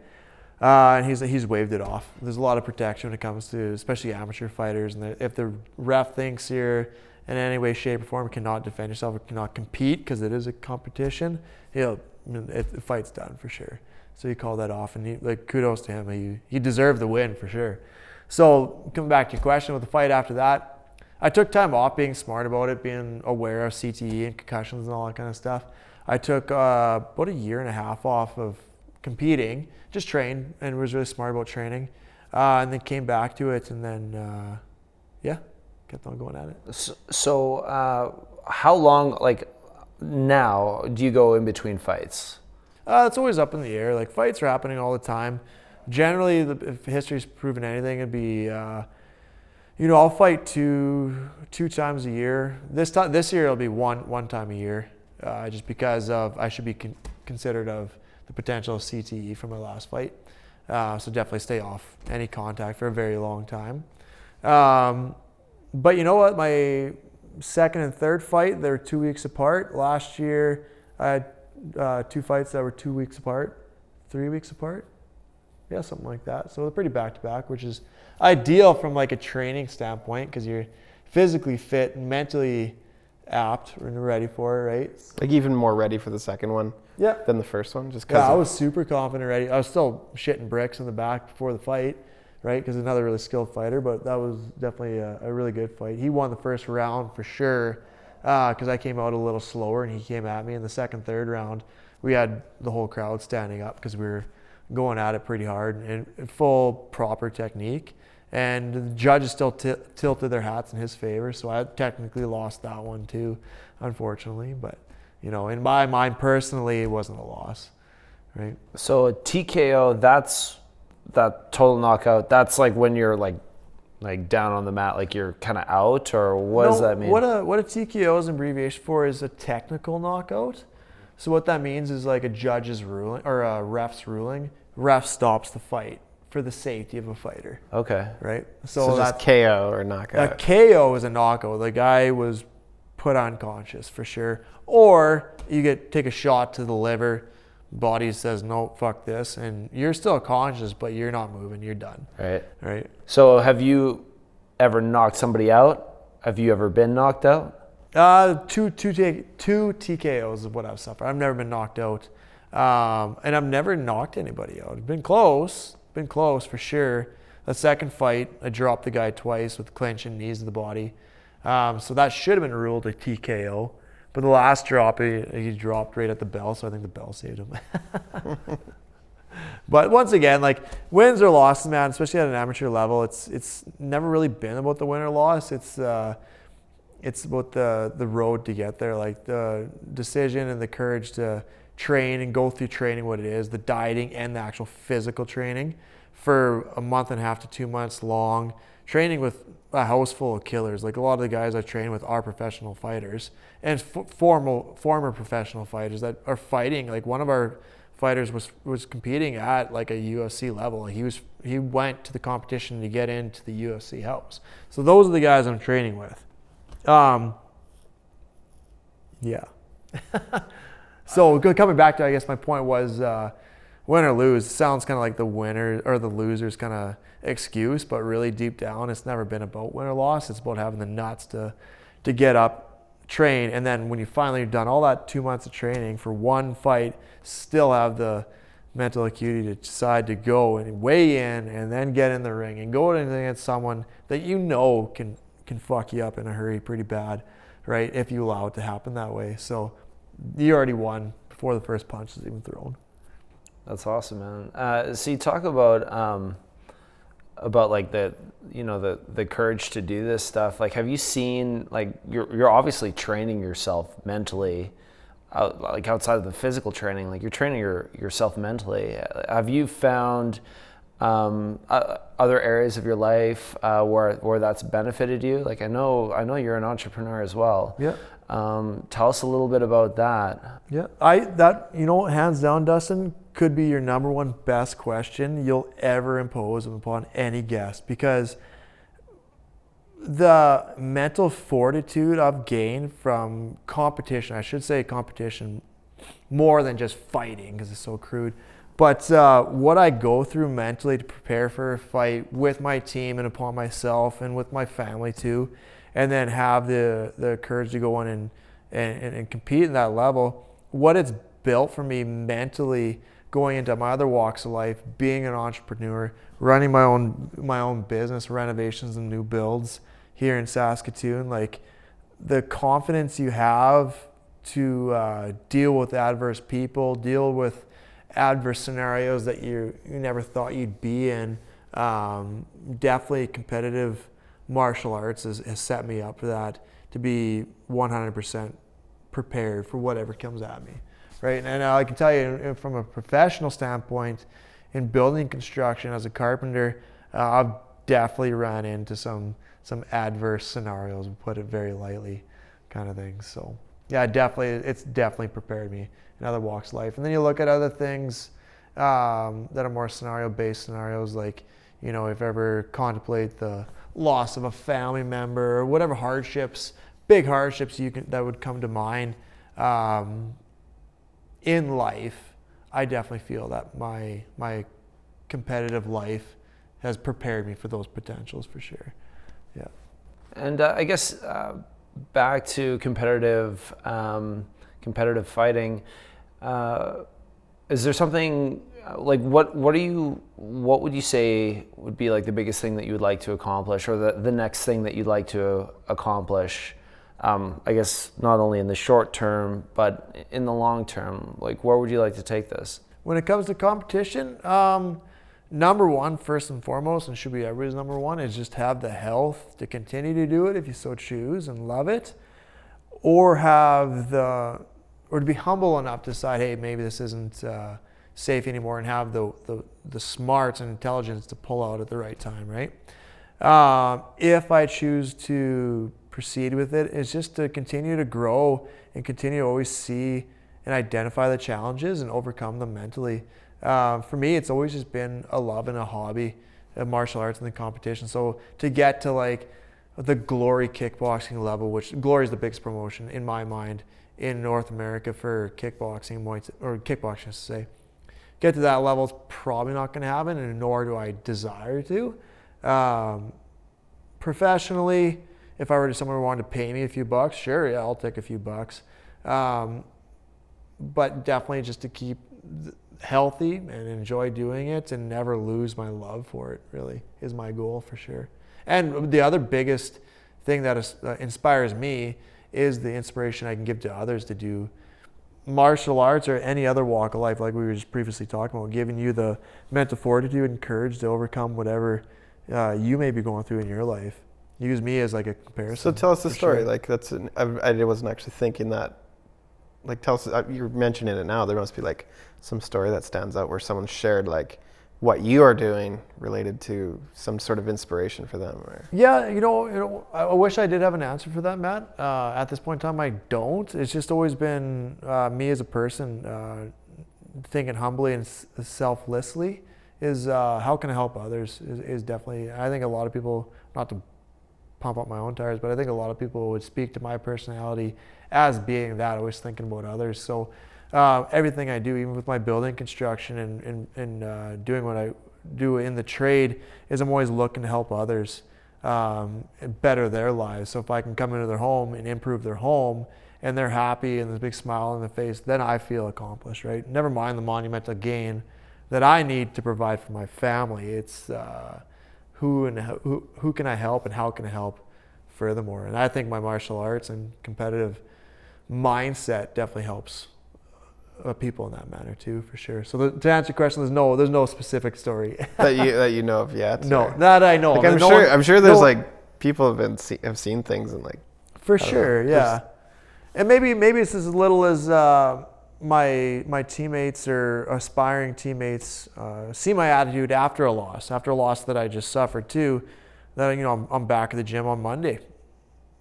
And he's waved it off. There's a lot of protection when it comes to especially amateur fighters. And if the ref thinks you're in any way, shape, or form cannot defend yourself or cannot compete because it is a competition, he'll the fight's done for sure. So he called that off, and kudos to him. He deserved the win for sure. So coming back to your question with the fight after that, I took time off, being smart about it, being aware of CTE and concussions and all that kind of stuff. I took about a year and a half off of competing, just trained, and was really smart about training, and then came back to it, and then kept on going at it. So how long, now, do you go in between fights? It's always up in the air. Like, fights are happening all the time. Generally, if history's proven anything, it'd be, I'll fight two times a year. This year it'll be one time a year, just because I should be considered of the potential CTE from my last fight. So definitely stay off any contact for a very long time. But you know what? My second and third fight, they're 2 weeks apart. Last year, I had 2 fights that were 2 weeks apart, 3 weeks apart. Yeah, something like that. So they're pretty back-to-back, which is ideal from a training standpoint, because you're physically fit and mentally apt and ready for it, right? Even more ready for the second one than the first one? Just I was super confident, ready. I was still shitting bricks in the back before the fight, right? Because another really skilled fighter, but that was definitely a really good fight. He won the first round for sure, because I came out a little slower and he came at me. In the second, third round, we had the whole crowd standing up because we were going at it pretty hard and full proper technique. And the judges still tilted their hats in his favor, so I technically lost that one too, unfortunately. But, in my mind personally, it wasn't a loss, right? So a TKO, that total knockout, that's when you're down on the mat, you're kind of out, or what does that mean? What a TKO is an abbreviation for is a technical knockout. So what that means is a judge's ruling or a ref's ruling. Ref stops the fight for the safety of a fighter. Okay. Right? So that's KO or knockout. A KO is a knockout. The guy was put unconscious for sure. Or you take a shot to the liver, body says, no, fuck this, and you're still conscious, but you're not moving, you're done. Right? So have you ever knocked somebody out? Have you ever been knocked out? Two TKOs is what I've suffered. I've never been knocked out. And I've never knocked anybody out. I've been close for sure. The second fight, I dropped the guy twice with clenching knees to the body. So that should have been ruled a TKO. But the last drop, he dropped right at the bell, so I think the bell saved him. But once again, wins or losses, man, especially at an amateur level, it's never really been about the win or loss. It's about the road to get there, the decision and the courage to train and go through training what it is, the dieting and the actual physical training for a month and a half to 2 months long, training with a house full of killers. A lot of the guys I train with are professional fighters and former professional fighters that are fighting. One of our fighters was competing at a UFC level. He went to the competition to get into the UFC house. So those are the guys I'm training with. So coming back to, I guess my point was, win or lose, it sounds kind of like the winner or the loser's kind of excuse, but really deep down, it's never been about win or loss. It's about having the nuts to get up, train, and then when you finally done all that 2 months of training for one fight, still have the mental acuity to decide to go and weigh in and then get in the ring and go against someone that can fuck you up in a hurry pretty bad, right? If you allow it to happen that way. So you already won before the first punch is even thrown. That's awesome, man. So you talk about the courage to do this stuff. Have you seen, you're obviously training yourself mentally, outside of the physical training, you're training yourself mentally. Have you found other areas of your life where that's benefited you? I know you're an entrepreneur as well. Yeah. Tell us a little bit about that. Yeah. Hands down, Dustin, could be your number one best question you'll ever impose upon any guest, because the mental fortitude I've gained from competition, I should say competition more than just fighting because it's so crude, but what I go through mentally to prepare for a fight with my team and upon myself and with my family too, and then have the courage to go in and compete in that level, what it's built for me mentally going into my other walks of life, being an entrepreneur, running my own business, renovations and new builds here in Saskatoon. Like the confidence you have to deal with adverse people, deal with adverse scenarios that you never thought you'd be in. Definitely competitive martial arts has set me up for that, to be 100% prepared for whatever comes at me, right? And I can tell you from a professional standpoint, in building construction as a carpenter, I've definitely run into some adverse scenarios, we'll put it very lightly, kind of things. So yeah, it's definitely prepared me in other walks of life. And then you look at other things that are more scenario-based scenarios, like, you know, if ever contemplate the loss of a family member or whatever hardships, big hardships that would come to mind in life, I definitely feel that my competitive life has prepared me for those potentials for sure. Yeah. And I guess back to competitive fighting. Is there something like what would you say would be like the biggest thing that you would like to accomplish, or the next thing that you'd like to accomplish? I guess not only in the short term, but in the long term. Like, where would you like to take this? When it comes to competition, number one, first and foremost, and should be everybody's number one, is just have the health to continue to do it if you so choose and love it, or to be humble enough to decide, hey, maybe this isn't safe anymore, and have the smarts and intelligence to pull out at the right time, right? If I choose to proceed with it, it's just to continue to grow and continue to always see and identify the challenges and overcome them mentally. For me, it's always just been a love and a hobby of martial arts and the competition. So to get to like the Glory kickboxing level, which Glory is the biggest promotion in my mind in North America for kickboxing, or kickboxing, I should say. Get to that level is probably not going to happen, and nor do I desire to. Professionally, if I were to someone who wanted to pay me a few bucks, sure, yeah, I'll take a few bucks. But definitely just to keep healthy and enjoy doing it and never lose my love for it, really, is my goal for sure. And the other biggest thing that inspires me is the inspiration I can give to others to do martial arts or any other walk of life, like we were just previously talking about, giving you the mental fortitude and courage to overcome whatever you may be going through in your life. Use me as like a comparison. So tell us the story. Sure. Like I wasn't actually thinking that. Like tell us, you're mentioning it now. There must be like some story that stands out where someone shared like what you are doing related to some sort of inspiration for them. Or... Yeah, you know, I wish I did have an answer for that, Matt. At this point in time, I don't. It's just always been me as a person thinking humbly and selflessly. Is how can I help others? Is definitely. I think a lot of people, not to pump up my own tires, but I think a lot of people would speak to my personality as being that, always thinking about others. So everything I do, even with my building construction and doing what I do in the trade, is I'm always looking to help others better their lives. So if I can come into their home and improve their home, and they're happy and there's a big smile on their face, then I feel accomplished, right? Never mind the monumental gain that I need to provide for my family. It's who can I help and how can I help furthermore. And I think my martial arts and competitive mindset definitely helps people in that manner too, for sure. So to answer your question, there's no specific story that you know of yet. No, or? that I know. Like I'm sure there's like people have seen things and like. For sure, yeah. And maybe it's as little as my teammates or aspiring teammates see my attitude after a loss that I just suffered too. That, you know, I'm back at the gym on Monday.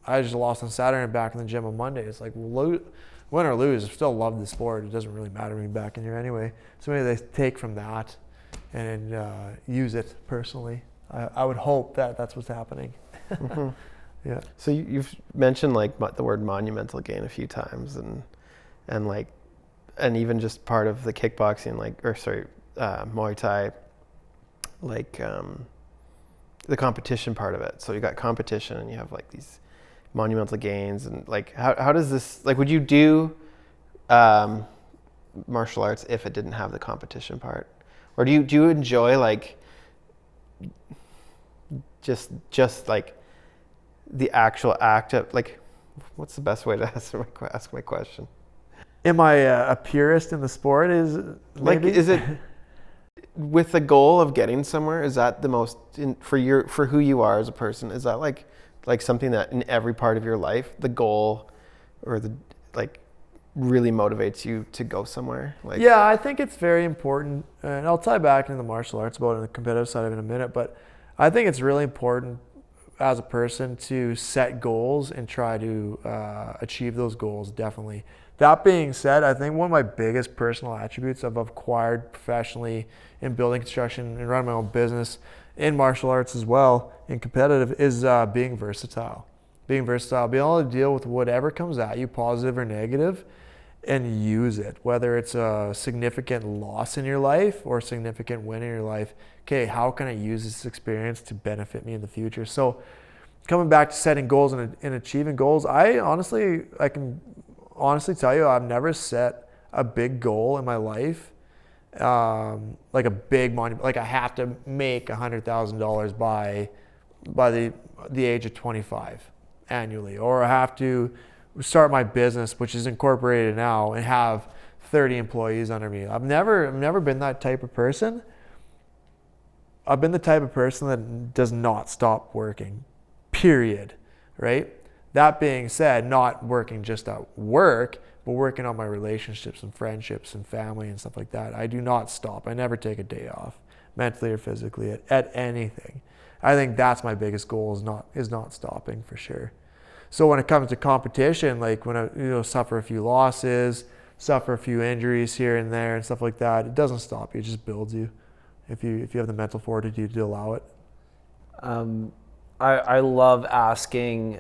I just lost on Saturday and back in the gym on Monday. It's like, win or lose, I still love the sport. It doesn't really matter me back in here anyway. So maybe they take from that and use it personally. I would hope that that's what's happening. Mm-hmm. Yeah. So you've mentioned like the word monumental gain a few times, and like, and even just part of the kickboxing, Muay Thai, like the competition part of it. So you got competition and you have like these monumental gains, and like how does this, like, would you do martial arts if it didn't have the competition part? Or do you enjoy like just like the actual act of like, what's the best way to ask my question? Am I a purist in the sport? Like, is it with the goal of getting somewhere? Is that the most for who you are as a person? Is that like something that in every part of your life, the goal or the like really motivates you to go somewhere? Like, yeah, I think it's very important, and I'll tie back into the martial arts about it in the competitive side of it in a minute. But I think it's really important as a person to set goals and try to achieve those goals. Definitely. That being said, I think one of my biggest personal attributes I've acquired professionally in building construction and running my own business in martial arts as well, in competitive, is being versatile. Being versatile, being able to deal with whatever comes at you, positive or negative, and use it. Whether it's a significant loss in your life or a significant win in your life, okay, how can I use this experience to benefit me in the future? So coming back to setting goals and achieving goals, I can honestly tell you, I've never set a big goal in my life, like a big money, like I have to make $100,000 by the age of 25 annually, or I have to start my business, which is incorporated now, and have 30 employees under me. I've never been that type of person. I've been the type of person that does not stop working, period, right? That being said, not working just at work, but working on my relationships and friendships and family and stuff like that. I do not stop. I never take a day off, mentally or physically, at anything. I think that's my biggest goal, is not stopping, for sure. So when it comes to competition, like when I suffer a few losses, suffer a few injuries here and there and stuff like that, it doesn't stop you. It just builds you if you have the mental fortitude to allow it. I love asking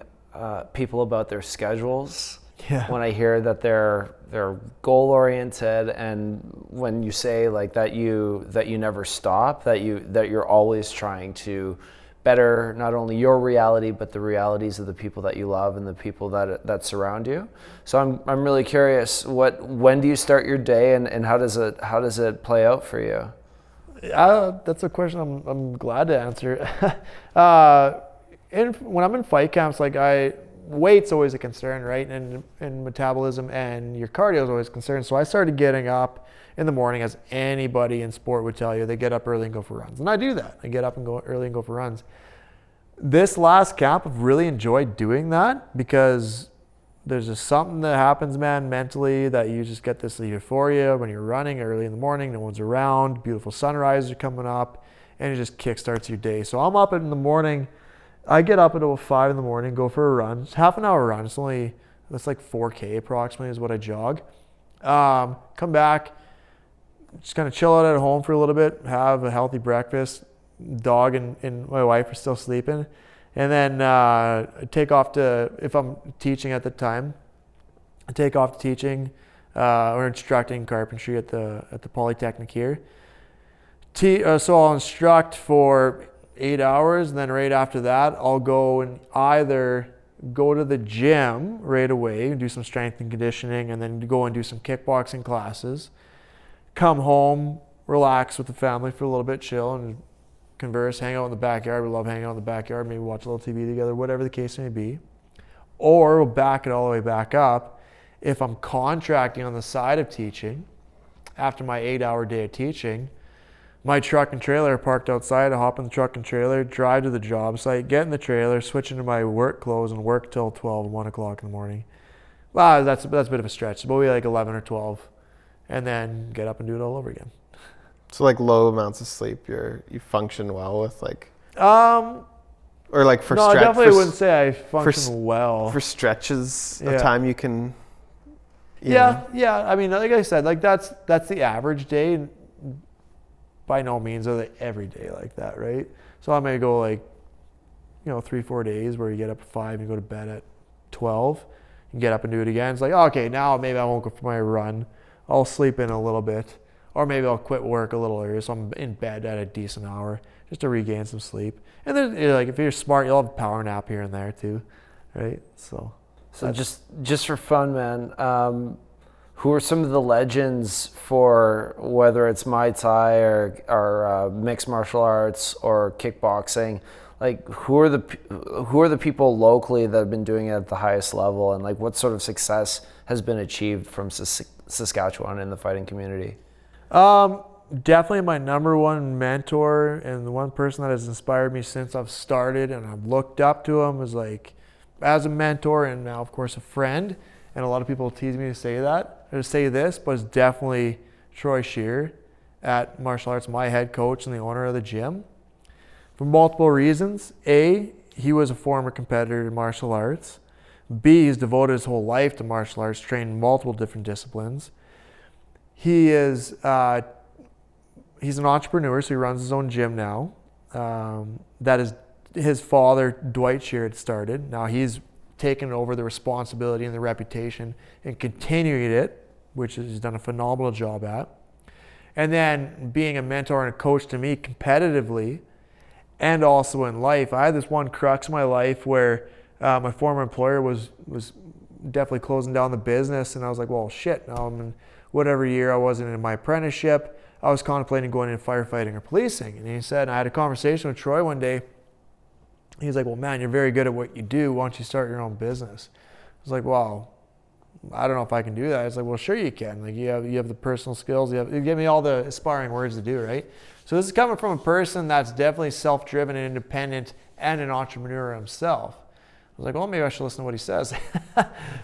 people about their schedules. Yeah. When I hear that they're goal oriented, and when you say like that you never stop, that you're always trying to better not only your reality but the realities of the people that you love and the people that surround you. So I'm really curious, when do you start your day, and how does it play out for you? That's a question I'm glad to answer. When I'm in fight camps, like weight's always a concern, right? And metabolism and your cardio is always a concern. So I started getting up in the morning, as anybody in sport would tell you. They get up early and go for runs. And I do that. I get up and go early and go for runs. This last camp, I've really enjoyed doing that, because there's just something that happens, man, mentally, that you just get this euphoria when you're running early in the morning, no one's around, beautiful sunrises are coming up, and it just kickstarts your day. So I'm up in the morning. I get up at about 5 in the morning, go for a run. It's half an hour run. That's like 4K approximately is what I jog. Come back, just kind of chill out at home for a little bit, have a healthy breakfast. Dog and my wife are still sleeping. And then take off to, if I'm teaching at the time, I take off to teaching or instructing carpentry at the Polytechnic here. So I'll instruct for 8 hours, and then right after that, I'll go and either go to the gym right away and do some strength and conditioning, and then go and do some kickboxing classes. Come home, relax with the family for a little bit, chill and converse, hang out in the backyard. We love hanging out in the backyard, maybe watch a little TV together, whatever the case may be. Or we'll back it all the way back up. If I'm contracting on the side of teaching, after my 8-hour day of teaching, my truck and trailer are parked outside. I hop in the truck and trailer, drive to the job site, get in the trailer, switch into my work clothes, and work till 12 and 1 o'clock in the morning. Well, that's a bit of a stretch. But we like 11 or 12, and then get up and do it all over again. So like low amounts of sleep, you function well with, like, or like for no, I definitely wouldn't say I function well. For stretches of time you can. Yeah. I mean, like I said, like that's the average day. By no means are they every day like that, right? So I may go like, 3-4 days where you get up at 5 and you go to bed at 12 and get up and do it again. It's like, okay, now maybe I won't go for my run. I'll sleep in a little bit, or maybe I'll quit work a little earlier so I'm in bed at a decent hour just to regain some sleep. And then, like, if you're smart, you'll have a power nap here and there too, right? So just for fun, man. who are some of the legends for whether it's Muay Thai or mixed martial arts or kickboxing? Like, who are the people locally that have been doing it at the highest level, and like what sort of success has been achieved from Saskatchewan in the fighting community? Definitely my number one mentor and the one person that has inspired me since I've started and I've looked up to him is like as a mentor and now of course a friend. And a lot of people tease me to say that or to say this, but it's definitely Troy Shear at Martial Arts, my head coach and the owner of the gym. For multiple reasons. A, he was a former competitor in martial arts. B, he's devoted his whole life to martial arts, trained in multiple different disciplines. He is he's an entrepreneur, so he runs his own gym now. That is his father, Dwight Shear, had started. Now he's taken over the responsibility and the reputation and continuing it, which he's done a phenomenal job at. And then being a mentor and a coach to me competitively, and also in life. I had this one crux in my life where my former employer was definitely closing down the business, and I was like, well, shit, now I'm in whatever year I wasn't in my apprenticeship, I was contemplating going into firefighting or policing. And he said, and I had a conversation with Troy one day, he's like, well, man, you're very good at what you do, why don't you start your own business? I was like, well, I don't know if I can do that. I was like, well, sure you can. Like you have the personal skills, you give me all the aspiring words to do, right? So this is coming from a person that's definitely self-driven and independent and an entrepreneur himself. I was like, well, maybe I should listen to what he says.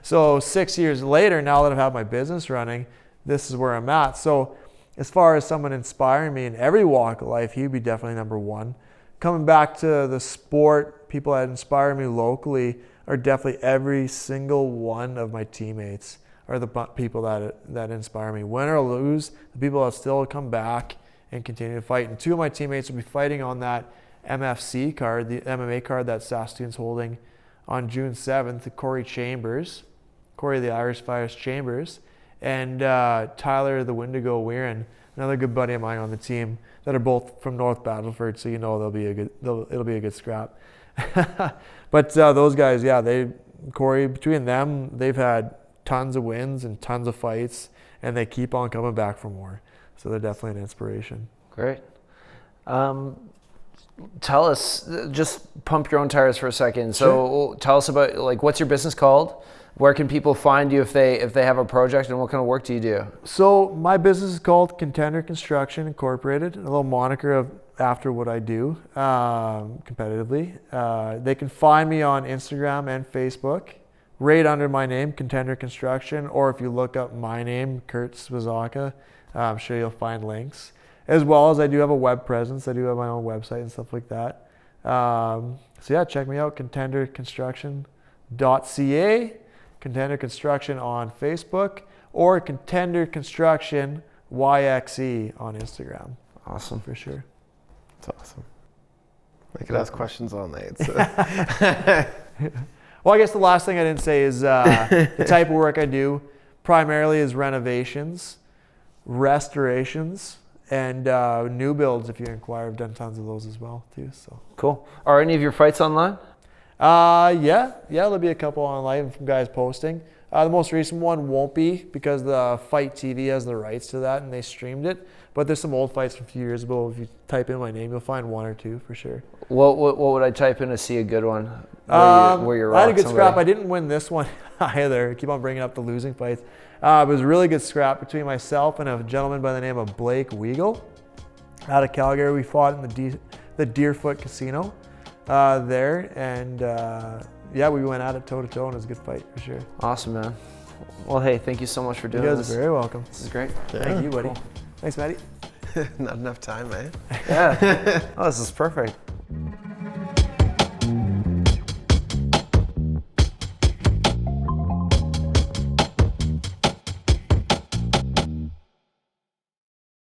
So 6 years later, now that I've had my business running, this is where I'm at. So as far as someone inspiring me in every walk of life, he'd be definitely number one. Coming back to the sport, people that inspire me locally are definitely every single one of my teammates are the people that inspire me. Win or lose, the people that still come back and continue to fight. And two of my teammates will be fighting on that MFC card, the MMA card that Saskatoon's holding on June 7th, Corey the Irish Fires Chambers, and Tyler the Wendigo Weirin, another good buddy of mine on the team that are both from North Battleford, so you know it'll be a good scrap. But those guys, yeah, Corey, between them, they've had tons of wins and tons of fights, and they keep on coming back for more. So they're definitely an inspiration. Great. Tell us, just pump your own tires for a second. So tell us about, like, what's your business called? Where can people find you if they have a project, and what kind of work do you do? So my business is called Contender Construction Incorporated, a little moniker after what I do competitively. They can find me on Instagram and Facebook, right under my name, Contender Construction, or if you look up my name, Kurt Spizawka, I'm sure you'll find links. As well as I do have a web presence. I do have my own website and stuff like that. So yeah, check me out, contenderconstruction.ca, Contender Construction on Facebook, or Contender Construction YXE on Instagram. Awesome. For sure. That's awesome. I could ask questions all night. So. Well, I guess the last thing I didn't say is the type of work I do primarily is renovations, restorations, and new builds. If you inquire, I've done tons of those as well too. So cool. Are any of your fights online? Yeah, there'll be a couple online from guys posting. The most recent one won't be because the Fight TV has the rights to that and they streamed it. But there's some old fights from a few years ago. If you type in my name, you'll find one or two for sure. What would I type in to see a good one? Where you're I had a good scrap. I didn't win this one either. I keep on bringing up the losing fights. It was a really good scrap between myself and a gentleman by the name of Blake Weigel out of Calgary. We fought in the Deerfoot Casino there, and yeah, we went at it toe to toe, and it was a good fight for sure. Awesome, man. Well, hey, thank you so much for doing this. You guys are very welcome. This is great. Yeah, thank you, buddy. Cool. Thanks, Matty. Not enough time, eh? Yeah. Oh, this is perfect.